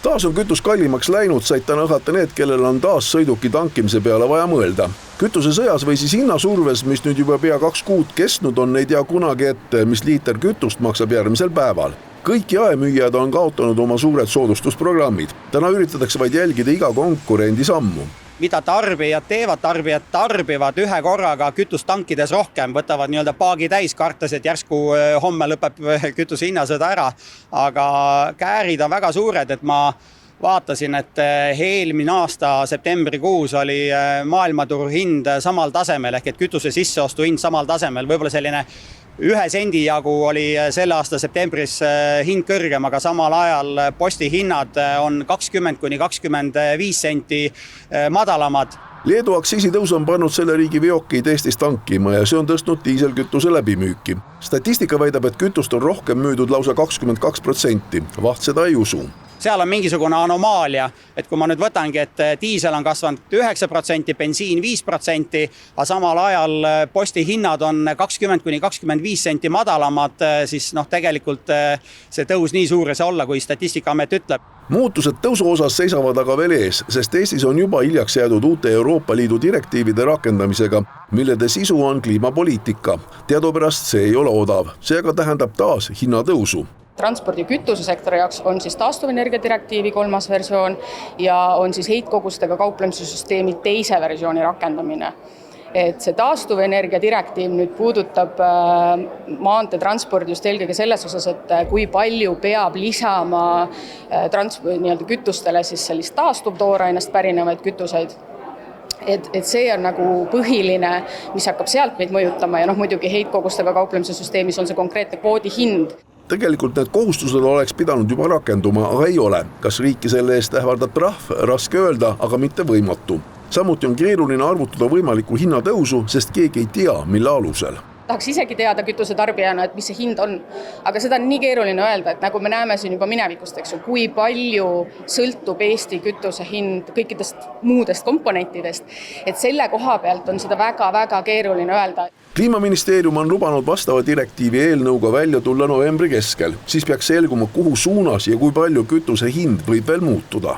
Taas on kütus kallimaks läinud, said täna õhata need, kellel on taas sõiduki tankimise peale vaja mõelda. Kütuse sõjas või siis hinnasurves, mis nüüd juba pea 2 kuud kestnud on, ei tea kunagi ette, mis liiter kütust maksab järgmisel päeval. Kõik jaemüüjad on kaotanud oma suured soodustusprogrammid. Täna üritatakse vaid jälgida iga konkurendi sammu. Mida tarbijad teevad, tarbijad tarbivad ühe korraga kütust tankides rohkem, võtavad nii-öelda paagi täis, kartes, et järsku homme lõpeb kütuse hinnasõda ära. Aga käärid on väga suured, et ma vaatasin, et eelmine aasta septembrikuus oli maailmaturu hind samal tasemel, ehk et kütuse sisseostu hind samal tasemel, võib-olla selline 1 sendi jagu oli selle aasta septembris hind kõrgem, aga samal ajal posti hinnad on 20–25 senti madalamad. Leedu aktsiisitõus on pannud selle riigi veokeid Eestis tankima ja see on tõstnud diiselkütuse läbimüüki. Statistika väidab, et kütust on rohkem müüdud lausa 22%. Vaht seda ei usu. Seal on mingisugune anomaalia, et kui ma nüüd võtangi, et diisel on kasvanud 9%, bensiin 5%, aga samal ajal posti hinnad on 20–25 senti madalamad, siis tegelikult see tõus nii suur ei saa olla, kui Statistikaamet ütleb. Muutused tõusu osas seisavad aga veel ees, sest Eestis on juba hiljaks jäädud uute Euroopa Liidu direktiivide rakendamisega, millede sisu on kliimapoliitika. Teadupärast see ei ole odav, see aga tähendab taas hinnatõusu. Transpordi- ja kütusesektori jaoks on siis taastuvenergia direktiivi 3. versioon ja on siis heitkogustega kauplemise süsteemi 2. versiooni rakendamine. Et see taastuvenergia direktiiv nüüd puudutab maanteetranspordi just eelkõige selles osas, et kui palju peab lisama kütustele siis sellist taastuvtoorainest pärinevaid kütuseid. Et see on nagu põhiline, mis hakkab sealt meid mõjutama ja muidugi heitkogustega kauplemise süsteemis on see konkreetne kvoodi hind. Tegelikult need kohustused oleks pidanud juba rakenduma, aga ei ole. Kas riiki selle eest ähvardab trahv? Raske öelda, aga mitte võimatu. Samuti on keeruline arvutada võimalikku hinnatõusu, sest keegi ei tea, mille alusel. Tahaks isegi teada kütuse tarbijana, et mis see hind on, aga seda on nii keeruline öelda, et nagu me näeme siin juba minevikust, kui palju sõltub Eesti kütuse hind kõikidest muudest komponentidest, et selle koha pealt on seda väga-väga keeruline öelda. Kliimaministeerium on lubanud vastava direktiivi eelnõuga välja tulla novembri keskel, siis peaks selguma, kuhu suunas ja kui palju kütuse hind võib veel muutuda.